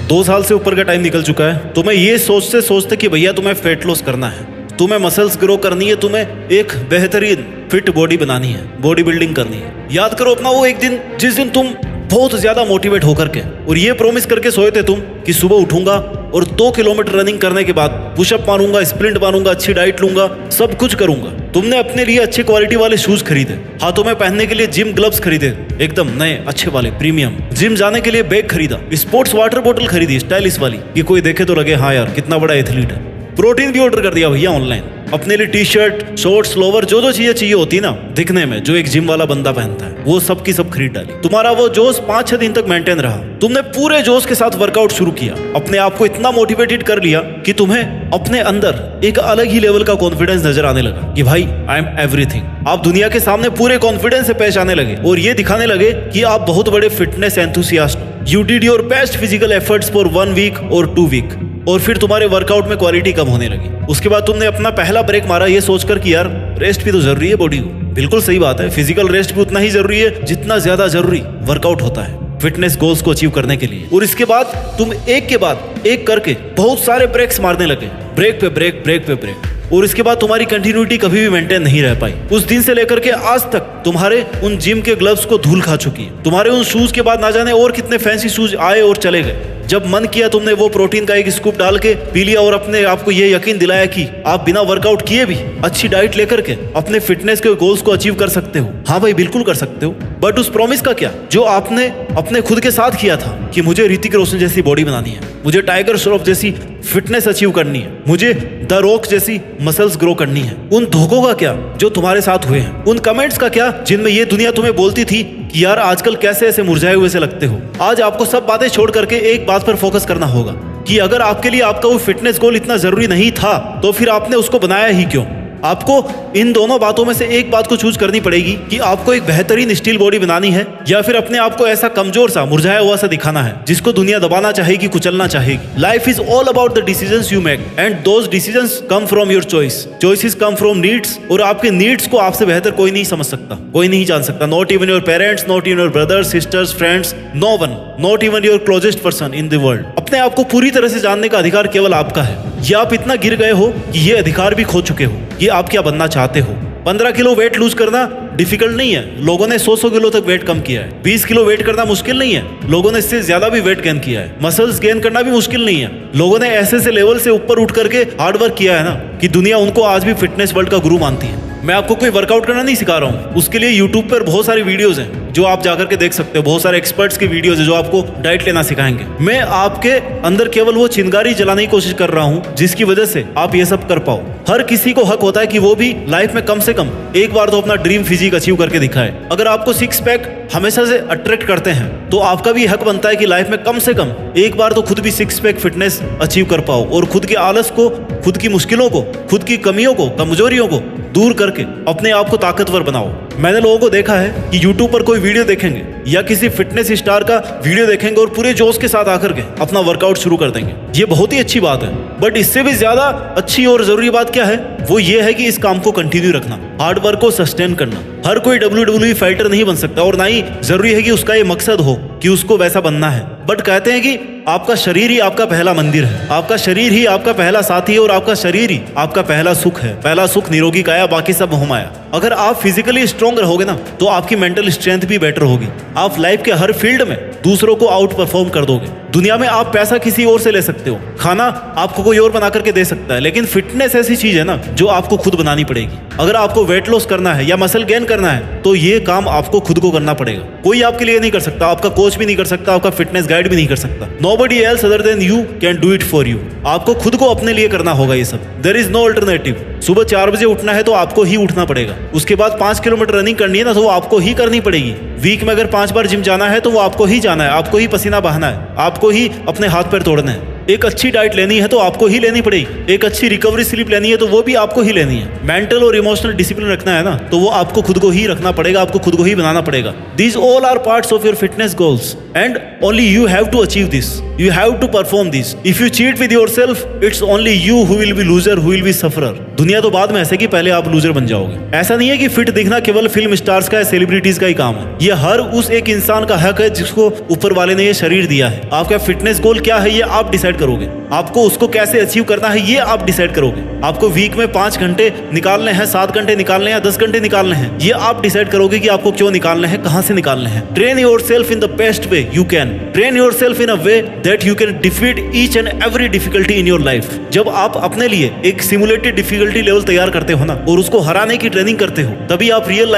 2 साल से ऊपर का टाइम निकल चुका है। तुम्हें ये सोचते कि भैया तुम्हें फेट लॉस करना है, तुम्हें मसल्स ग्रो करनी है, तुम्हें एक बेहतरीन फिट बॉडी बनानी है, बॉडी बिल्डिंग करनी है। याद करो अपना वो एक दिन जिस दिन तुम बहुत ज्यादा मोटिवेट होकर के और ये प्रॉमिस करके सोए थे तुम कि सुबह उठूंगा और 2 किलोमीटर रनिंग करने के बाद पुशअप मारूंगा, स्प्रिंट मारूंगा, अच्छी डाइट लूंगा, सब कुछ करूंगा। तुमने अपने लिए अच्छी क्वालिटी वाले शूज खरीदे, हाथों में पहनने के लिए जिम ग्लव्स खरीदे, एकदम नए अच्छे वाले प्रीमियम। जिम जाने के लिए बैग खरीदा, स्पोर्ट्स वाटर बोतल खरीदी स्टाइलिश वाली कि कोई देखे तो लगे हाँ यार कितना बड़ा एथलीट है। प्रोटीन भी ऑर्डर कर दिया भैया ऑनलाइन, अपने लिए टी शर्ट, शॉर्ट्स, लोवर, जो चीजें चाहिए होती ना दिखने में, जो एक जिम वाला बंदा पहनता है, वो सब की सब खरीद डाली। तुम्हारा वो जोश 5-6 दिन तक मेंटेन रहा। तुमने पूरे जोश के साथ वर्कआउट शुरू किया, अपने आप को इतना मोटिवेटेड कर लिया कि तुम्हें अपने अंदर एक अलग ही लेवल का कॉन्फिडेंस नजर आने लगा कि भाई आई एम एवरीथिंग। आप दुनिया के सामने पूरे कॉन्फिडेंस से पेश आने लगे और ये दिखाने लगे कि आप बहुत बड़े फिटनेस एंथुसियास्ट हो। You did your best physical efforts for 1 week और 2 वीक और फिर तुम्हारे वर्कआउट में क्वालिटी कम होने लगी। उसके बाद तुमने अपना पहला ब्रेक मारा ये सोचकर कि यार रेस्ट भी तो जरूरी है बॉडी को। बिल्कुल सही बात है, फिजिकल रेस्ट भी उतना ही जरूरी है जितना ज्यादा जरूरी वर्कआउट होता है फिटनेस गोल्स को अचीव करने के लिए। और इसके बाद तुम एक के बाद एक करके बहुत सारे ब्रेक्स मारने लगे, ब्रेक पे ब्रेक, ब्रेक पे ब्रेक। और इसके बाद तुम्हारी कंटिन्यूटी कभी भी मेंटेन नहीं रह पाई। उस दिन से लेकर के आज तक तुम्हारे उन जिम के ग्लव्स को धूल खा चुकी है। तुम्हारे उन शूज के बाद ना जाने और कितने फैंसी शूज आए और चले गए। जब मन किया तुमने वो प्रोटीन का एक स्कूप डाल के पी लिया और अपने आप को ये यकीन दिलाया कि आप बिना वर्कआउट किए भी अच्छी डाइट लेकर के अपने फिटनेस के गोल्स को अचीव कर सकते हो। हाँ भाई बिल्कुल कर सकते हो, बट उस प्रॉमिस का क्या जो आपने अपने खुद के साथ किया था कि मुझे ऋतिक रोशन जैसी बॉडी बनानी है, मुझे टाइगर श्रॉफ जैसी फिटनेस अचीव करनी है, मुझे द रॉक जैसी मसल्स ग्रो करनी है। उन धोखों का क्या जो तुम्हारे साथ हुए हैं, उन कमेंट्स का क्या जिनमें ये दुनिया तुम्हें बोलती थी कि यार आजकल कैसे ऐसे मुरझाए हुए से लगते हो। आज आपको सब बातें छोड़ करके एक बात पर फोकस करना होगा कि अगर आपके लिए आपका वो फिटनेस गोल इतना जरूरी नहीं था तो फिर आपने उसको बनाया ही क्यों। आपको इन दोनों बातों में से एक बात को चूज करनी पड़ेगी कि आपको एक बेहतरीन स्टील बॉडी बनानी है या फिर अपने आप को ऐसा कमजोर सा मुरझाया हुआ सा दिखाना है जिसको दुनिया दबाना चाहेगी, कुचलना चाहेगी। Life is all about the decisions you make and those decisions come from your choice. Choices come from needs और आपके नीड्स को आपसे बेहतर कोई नहीं समझ सकता, कोई नहीं जान सकता। Not even your parents, not even your brothers, sisters, friends, no one, not even your closest person in the world. अपने आप को पूरी तरह से जानने का अधिकार केवल आपका है। ये आप इतना गिर गए हो कि ये अधिकार भी खो चुके हो। ये आप क्या बनना चाहते हो। 15 किलो वेट लूज करना डिफिकल्ट नहीं है, लोगों ने 100 किलो तक वेट कम किया है। 20 किलो वेट करना मुश्किल नहीं है, लोगों ने इससे ज्यादा भी वेट गेन किया है। मसल्स गेन करना भी मुश्किल नहीं है, लोगों ने ऐसे लेवल से ऊपर उठ करके हार्ड वर्क किया है ना कि दुनिया उनको आज भी फिटनेस वर्ल्ड का गुरु मानती है। मैं आपको कोई वर्कआउट करना नहीं सिखा रहा हूँ, उसके लिए यूट्यूब पर बहुत सारी वीडियोस हैं जो आप जाकर के देख सकते हो। बहुत सारे एक्सपर्ट्स की वीडियोस है जो आपको डाइट लेना सिखाएंगे। मैं आपके अंदर केवल वो चिंगारी जलाने की कोशिश कर रहा हूँ जिसकी वजह से आप ये सब कर पाओ। हर किसी को हक होता है कि वो भी लाइफ में कम से कम एक बार तो अपना ड्रीम फिजिक अचीव करके दिखाए। अगर आपको 6 पैक हमेशा से अट्रैक्ट करते हैं तो आपका भी हक बनता है कि लाइफ में कम से कम एक बार तो खुद भी 6 पैक फिटनेस अचीव कर पाओ और खुद के आलस को, खुद की मुश्किलों को, खुद की कमियों को, कमजोरियों को दूर करके अपने आप को ताकतवर बनाओ। मैंने लोगों को देखा है कि YouTube पर कोई वीडियो देखेंगे या किसी फिटनेस स्टार का वीडियो देखेंगे और पूरे जोश के साथ आकर के अपना वर्कआउट शुरू कर देंगे। ये बहुत ही अच्छी बात है, बट इससे भी ज्यादा अच्छी और जरूरी बात क्या है वो ये है कि इस काम को कंटिन्यू रखना, हार्ड वर्क को सस्टेन करना। हर कोई WWE फाइटर नहीं बन सकता और ना ही जरूरी है कि उसका ये मकसद हो कि उसको वैसा बनना है। बट कहते हैं कि आपका शरीर ही आपका पहला मंदिर है, आपका शरीर ही आपका पहला साथी है और आपका शरीर ही आपका पहला सुख है। पहला सुख निरोगी काया, बाकी सब मोहमाया। अगर आप फिजिकली स्ट्रॉन्ग रहोगे ना तो आपकी मेंटल स्ट्रेंथ भी बेटर होगी। आप लाइफ के हर फील्ड में दूसरों को आउट परफॉर्म कर दोगे। दुनिया में आप पैसा किसी और से ले सकते हो, खाना आपको कोई और बना करके दे सकता है, लेकिन फिटनेस ऐसी चीज है ना जो आपको खुद बनानी पड़ेगी। अगर आपको वेट लॉस करना है या मसल गेन करना है तो ये काम आपको खुद को करना पड़ेगा। कोई आपके लिए नहीं कर सकता, आपका कोच भी नहीं कर सकता, आपका फिटनेस गाइड भी नहीं कर सकता। Nobody else other than you can do it for you। आपको खुद को अपने लिए करना होगा ये सब। There is no alternative। सुबह 4 बजे उठना है तो आपको ही उठना पड़ेगा। उसके बाद 5 किलोमीटर रनिंग करनी है ना तो वो आपको ही करनी पड़ेगी। वीक में अगर 5 बार जिम जाना है तो वो आपको ही जाना है, आपको ही पसीना बहाना है, आपको ही अपने हाथ पैर तोड़ने हैं। एक अच्छी डाइट लेनी है तो आपको ही लेनी पड़ेगी। एक अच्छी रिकवरी स्लीप लेनी है तो वो भी आपको ही लेनी है। मेंटल और इमोशनल डिसिप्लिन रखना है ना तो वो आपको खुद को ही रखना पड़ेगा, आपको खुद को ही बनाना पड़ेगा। These all are parts of your fitness goals and only you have to achieve this. You have to perform these. If you cheat with yourself, it's only you who will be loser, who will be sufferer. दुनिया तो बाद में ऐसे कि पहले आप loser बन जाओगे। ऐसा नहीं है कि फिट दिखना केवल फिल्म स्टार्स का है, सेलिब्रिटीज का ही काम है। ये हर उस एक इंसान का हक है जिसको ऊपर वाले ने ये शरीर दिया है। आपका फिटनेस गोल क्या है ये आप डिसाइड करोगे। आपको उसको कैसे अचीव करना है ये आप डिसाइड करोगे। आपको वीक में 5 घंटे निकालने हैं, 7 घंटे निकालने हैं, 10 घंटे निकालने हैं, ये आप डिसाइड करोगे कि आपको क्यों निकालने हैं, कहां से निकालने हैं। Train yourself in the best way you can. Train yourself in a way that you can defeat each and every difficulty in your life. जब आप अपने लिए एक सिमुलेटेड डिफिकल्टी लेवल तैयार करते हो ना और उसको हराने की ट्रेनिंग करते हो, तभी आप रियल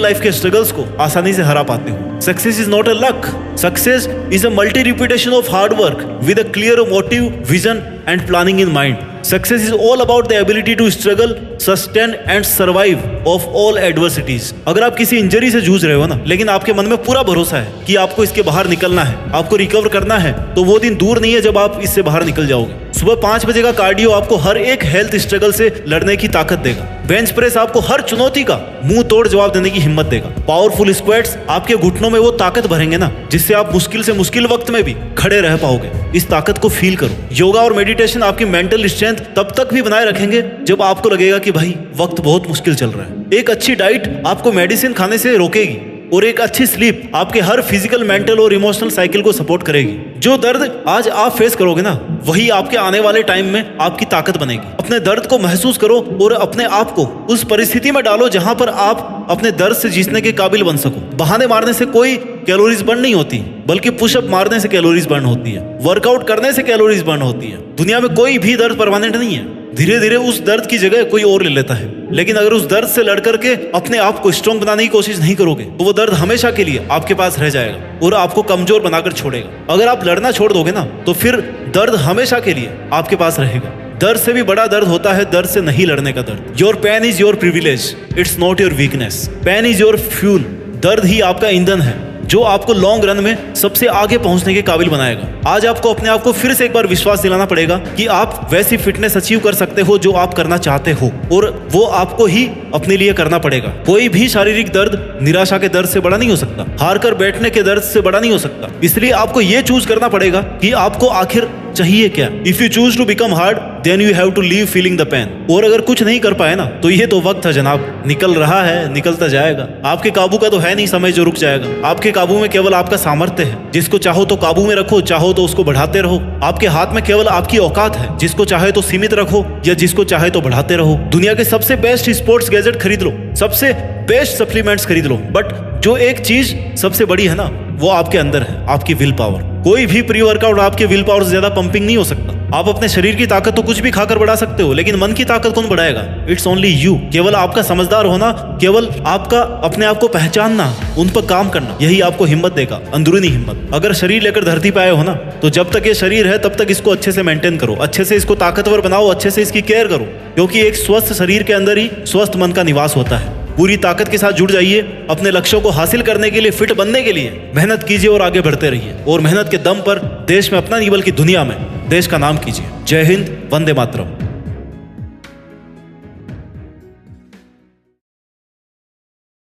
लाइफ के स्ट्रगल्स को आसानी से हरा पाते हो। Success is not a luck. Success is a multi repetition of hard work with a clear motive, vision and planning in mind. Success is all about the ability to struggle, sustain and survive of all adversities. अगर आप किसी injury से जूझ रहे हो ना, लेकिन आपके मन में पूरा भरोसा है कि आपको इसके बाहर निकलना है, आपको रिकवर करना है, तो वो दिन दूर नहीं है जब आप इससे बाहर निकल जाओगे। सुबह 5 बजे का कार्डियो आपको हर एक हेल्थ स्ट्रगल से लड़ने की ताकत देगा। बेंच प्रेस आपको हर चुनौती का मुंह तोड़ जवाब देने की हिम्मत देगा। पावरफुल स्क्वाट्स आपके घुटनों में वो ताकत भरेंगे ना जिससे आप मुश्किल से मुश्किल वक्त में भी खड़े रह पाओगे। इस ताकत को फील करो। योगा और मेडिटेशन आपकी मेंटल स्ट्रेंथ तब तक भी बनाए रखेंगे जब आपको लगेगा कि भाई वक्त बहुत मुश्किल चल रहा है। एक अच्छी डाइट आपको मेडिसिन खाने से रोकेगी और एक अच्छी स्लीप आपके हर फिजिकल, मेंटल और इमोशनल साइकिल को सपोर्ट करेगी। जो दर्द आज आप फेस करोगे ना, वही आपके आने वाले टाइम में आपकी ताकत बनेगी। अपने दर्द को महसूस करो और अपने आप को उस परिस्थिति में डालो जहां पर आप अपने दर्द से जीतने के काबिल बन सको। बहाने मारने से कोई कैलोरीज बर्न नहीं होती, बल्कि पुशअप मारने से कैलोरीज बर्न होती है, वर्कआउट करने से कैलोरीज बर्न होती है। दुनिया में कोई भी दर्द परमानेंट नहीं है। धीरे धीरे उस दर्द की जगह कोई और ले लेता है, लेकिन अगर उस दर्द से लड़ करके अपने आप को स्ट्रॉन्ग बनाने की कोशिश नहीं करोगे तो वो दर्द हमेशा के लिए आपके पास रह जाएगा और आपको कमजोर बनाकर छोड़ेगा। अगर आप लड़ना छोड़ दोगे ना तो फिर दर्द हमेशा के लिए आपके पास रहेगा। दर्द से भी बड़ा दर्द होता है दर्द से नहीं लड़ने का दर्द। Your pain is your privilege, it's not your weakness. Pain is your fuel. दर्द ही आपका ईंधन है जो आपको लॉन्ग रन में सबसे आगे पहुंचने के काबिल बनाएगा। आज आपको अपने आप को फिर से एक बार विश्वास दिलाना पड़ेगा कि आप वैसी फिटनेस अचीव कर सकते हो जो आप करना चाहते हो, और वो आपको ही अपने लिए करना पड़ेगा। कोई भी शारीरिक दर्द निराशा के दर्द से बड़ा नहीं हो सकता, हार कर बैठने के दर्द से बड़ा नहीं हो सकता। इसलिए आपको ये चूज करना पड़ेगा कि आपको आखिर चाहिए क्या। If you choose to become hard then you have to leave feeling the pain. और अगर कुछ नहीं कर पाए ना तो ये तो वक्त है जनाब, निकल रहा है, निकलता जाएगा। आपके काबू का तो है नहीं समय जो रुक जाएगा। आपके काबू में केवल आपका सामर्थ्य है। जिसको चाहो तो काबू में रखो, चाहो तो उसको बढ़ाते रहो। आपके हाथ में केवल आपकी औकात है। जिसको चाहे तो सीमित रखो या जिसको चाहे तो बढ़ाते रहो। दुनिया के सबसे बेस्ट स्पोर्ट्स गैजेट खरीद लो, सबसे बेस्ट सप्लीमेंट्स खरीद लो, बट जो एक चीज सबसे बड़ी है ना वो आपके अंदर है, आपकी विल पावर। कोई भी प्री वर्कआउट आपके विल पावर से ज्यादा पंपिंग नहीं हो सकता। आप अपने शरीर की ताकत तो कुछ भी खाकर बढ़ा सकते हो, लेकिन मन की ताकत कौन बढ़ाएगा? It's only you. केवल आपका समझदार होना, केवल आपका अपने आप को पहचानना, उन पर काम करना, यही आपको हिम्मत देगा, अंदरूनी हिम्मत। अगर शरीर लेकर धरती पे आए हो ना तो जब तक ये शरीर है तब तक इसको अच्छे से मेंटेन करो, अच्छे से इसको ताकतवर बनाओ, अच्छे से इसकी केयर करो, क्योंकि एक स्वस्थ शरीर के अंदर ही स्वस्थ मन का निवास होता है। पूरी ताकत के साथ जुड़ जाइए। अपने लक्ष्यों को हासिल करने के लिए, फिट बनने के लिए मेहनत कीजिए और आगे बढ़ते रहिए। और मेहनत के दम पर देश में अपना नहीं बल्कि दुनिया में देश का नाम कीजिए। जय हिंद, वंदे मातरम।